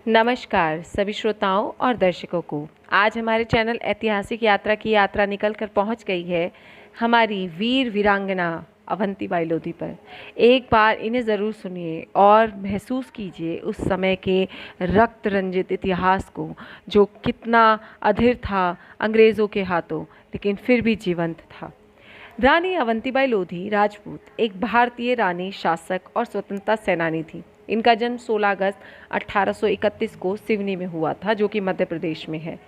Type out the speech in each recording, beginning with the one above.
नमस्कार सभी श्रोताओं और दर्शकों को। आज हमारे चैनल ऐतिहासिक यात्रा की यात्रा निकल कर पहुँच गई है हमारी वीर वीरांगना अवंतीबाई लोधी पर। एक बार इन्हें ज़रूर सुनिए और महसूस कीजिए उस समय के रक्त रंजित इतिहास को, जो कितना अधीर था अंग्रेज़ों के हाथों, लेकिन फिर भी जीवंत था। रानी अवंतीबाई लोधी राजपूत एक भारतीय रानी, शासक और स्वतंत्रता सेनानी थी। इनका जन्म 16 अगस्त 1831 को सिवनी में हुआ था, जो कि मध्य प्रदेश में है।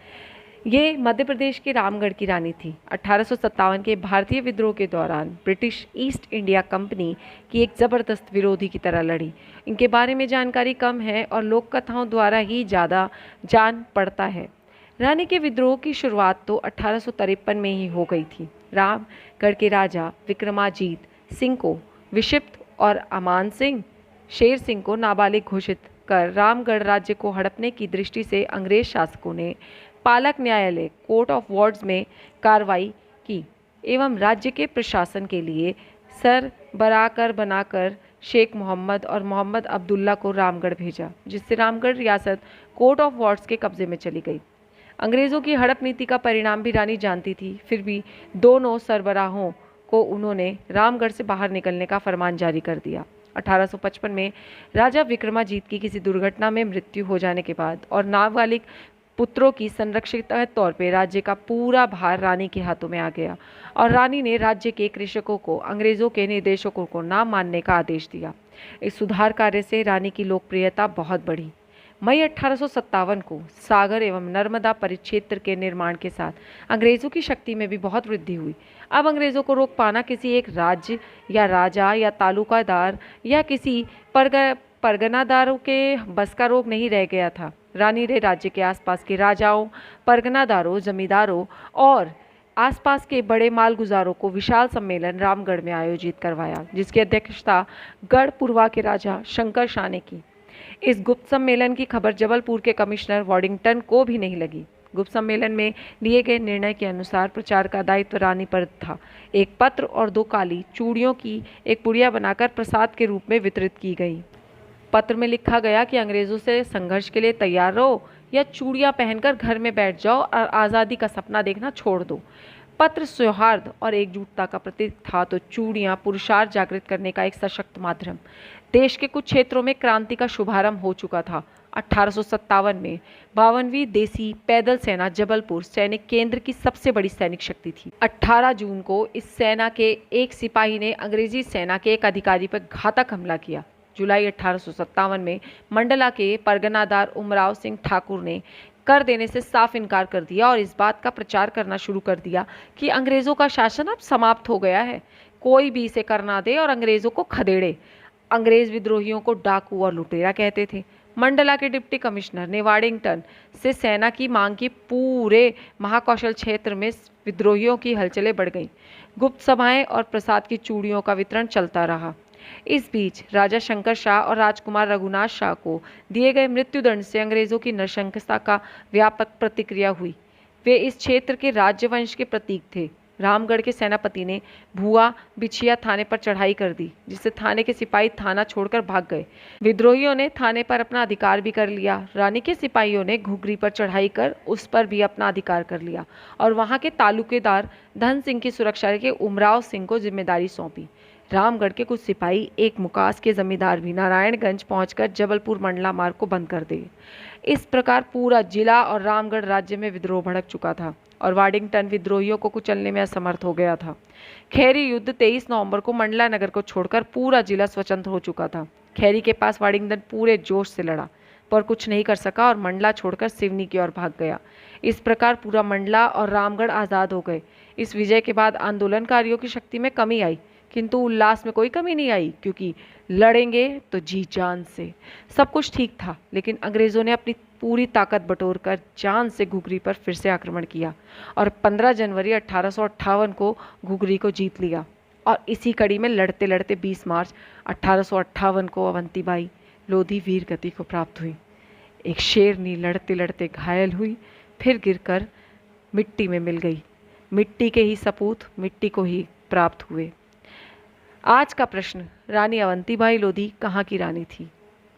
ये मध्य प्रदेश के रामगढ़ की रानी थी। 1857 के भारतीय विद्रोह के दौरान ब्रिटिश ईस्ट इंडिया कंपनी की एक ज़बरदस्त विरोधी की तरह लड़ी। इनके बारे में जानकारी कम है और लोक कथाओं द्वारा ही ज़्यादा जान पड़ता है। रानी के विद्रोह की शुरुआत तो 1853 में ही हो गई थी। रामगढ़ के राजा विक्रमाजीत सिंह को विक्षिप्त और अमान सिंह शेर सिंह को नाबालिग घोषित कर रामगढ़ राज्य को हड़पने की दृष्टि से अंग्रेज शासकों ने पालक न्यायालय कोर्ट ऑफ वार्ड्स में कार्रवाई की एवं राज्य के प्रशासन के लिए सरबराह बनाकर शेख मोहम्मद और मोहम्मद अब्दुल्ला को रामगढ़ भेजा, जिससे रामगढ़ रियासत कोर्ट ऑफ वार्ड्स के कब्जे में चली गई। अंग्रेज़ों की हड़प नीति का परिणाम भी रानी जानती थी, फिर भी दोनों सरबराहों को उन्होंने रामगढ़ से बाहर निकलने का फरमान जारी कर दिया। 1855 में राजा विक्रमाजीत की किसी दुर्घटना में मृत्यु हो जाने के बाद और नाबालिग पुत्रों की संरक्षित तौर पे राज्य का पूरा भार रानी के हाथों में आ गया और रानी ने राज्य के कृषकों को अंग्रेज़ों के निर्देशों को ना मानने का आदेश दिया। इस सुधार कार्य से रानी की लोकप्रियता बहुत बढ़ी। मई 1857 को सागर एवं नर्मदा परिक्षेत्र के निर्माण के साथ अंग्रेज़ों की शक्ति में भी बहुत वृद्धि हुई। अब अंग्रेज़ों को रोक पाना किसी एक राज्य या राजा या तालुकादार या किसी परगनादारों के बस का रोग नहीं रह गया था। रानी ने राज्य के आसपास के राजाओं, परगनादारों, जमींदारों और आसपास के बड़े मालगुजारों को विशाल सम्मेलन रामगढ़ में आयोजित करवाया, जिसकी अध्यक्षता गढ़पुरवा के राजा शंकर शाह ने की। इस गुप्त सम्मेलन की खबर जबलपुर के कमिश्नर वॉडिंगटन को भी नहीं लगी। गुप्त सम्मेलन में लिए गए निर्णय के अनुसार प्रचार का दायित्व रानी पर था। एक पत्र और 2 काली चूड़ियों की एक पुड़िया बनाकर प्रसाद के रूप में वितरित की गई। पत्र में लिखा गया कि अंग्रेजों से संघर्ष के लिए तैयार रहो या चूड़ियां पहनकर घर में बैठ जाओ और आज़ादी का सपना देखना छोड़ दो। पत्र सौहार्द और एकजुटता का प्रतीक था, तो चूड़ियां पुरुषार्थ जागृत करने का एक सशक्त माध्यम। देश के कुछ क्षेत्रों में क्रांति का शुभारंभ हो चुका था। 1857 में 52वीं देसी पैदल सेना जबलपुर सैनिक केंद्र की सबसे बड़ी सैनिक शक्ति थी। 18 जून को इस सेना के एक सिपाही ने अंग्रेजी सेना के एक अधिकारी पर घातक हमला किया। जुलाई 1857 में मंडला के परगनादार उमराव सिंह ठाकुर ने कर देने से साफ इनकार कर दिया और इस बात का प्रचार करना शुरू कर दिया कि अंग्रेज़ों का शासन अब समाप्त हो गया है, कोई भी इसे कर ना दे और अंग्रेज़ों को खदेड़े। अंग्रेज़ विद्रोहियों को डाकू और लुटेरा कहते थे। मंडला के डिप्टी कमिश्नर ने वाडिंगटन से सेना की मांग की। पूरे महाकौशल क्षेत्र में विद्रोहियों की हलचलें बढ़ गईं। गुप्त सभाएं और प्रसाद की चूड़ियों का वितरण चलता रहा। इस बीच राजा शंकर शाह और राजकुमार रघुनाथ शाह को दिए गए मृत्युदंड से अंग्रेजों की नृशंसता का व्यापक प्रतिक्रिया हुई। वे इस क्षेत्र के राज्यवंश के प्रतीक थे। रामगढ़ के सेनापति ने भुआ बिछिया थाने पर चढ़ाई कर दी, जिससे थाने के सिपाही थाना छोड़कर भाग गए। विद्रोहियों ने थाने पर अपना अधिकार भी कर लिया। रानी के सिपाहियों ने घुघरी पर चढ़ाई कर उस पर भी अपना अधिकार कर लिया और वहां के तालुकेदार धन सिंह की सुरक्षा के उमराव सिंह को जिम्मेदारी सौंपी। रामगढ़ के कुछ सिपाही एक मुकास के जमींदार भी नारायणगंज पहुंचकर जबलपुर मंडला मार्ग को बंद कर दिए। इस प्रकार पूरा जिला और रामगढ़ राज्य में विद्रोह भड़क चुका था और वाडिंगटन विद्रोहियों को कुचलने में असमर्थ हो गया था। खैरी युद्ध 23 नवंबर को मंडला नगर को छोड़कर पूरा जिला स्वतंत्र हो चुका था। खैरी के पास वाडिंगटन पूरे जोश से लड़ा पर कुछ नहीं कर सका और मंडला छोड़कर सिवनी की ओर भाग गया। इस प्रकार पूरा मंडला और रामगढ़ आज़ाद हो गए। इस विजय के बाद आंदोलनकारियों की शक्ति में कमी आई, किंतु उल्लास में कोई कमी नहीं आई, क्योंकि लड़ेंगे तो जी जान से। सब कुछ ठीक था, लेकिन अंग्रेज़ों ने अपनी पूरी ताकत बटोरकर जान से घुघरी पर फिर से आक्रमण किया और 15 जनवरी 1858 को घुघरी को जीत लिया। और इसी कड़ी में लड़ते लड़ते 20 मार्च 1858 को अवंतीबाई लोधी वीर गति को प्राप्त हुई। एक शेरनी लड़ते लड़ते घायल हुई, फिर गिरकर मिट्टी में मिल गई। मिट्टी के ही सपूत मिट्टी को ही प्राप्त हुए। आज का प्रश्न, रानी अवंतीबाई लोधी कहाँ की रानी थी?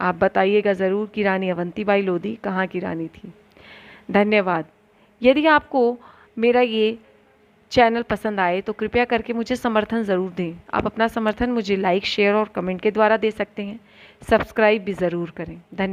आप बताइएगा ज़रूर कि रानी अवंतीबाई लोधी कहाँ की रानी थी। धन्यवाद। यदि आपको मेरा ये चैनल पसंद आए तो कृपया करके मुझे समर्थन ज़रूर दें। आप अपना समर्थन मुझे लाइक, शेयर और कमेंट के द्वारा दे सकते हैं। सब्सक्राइब भी ज़रूर करें। धन्यवाद।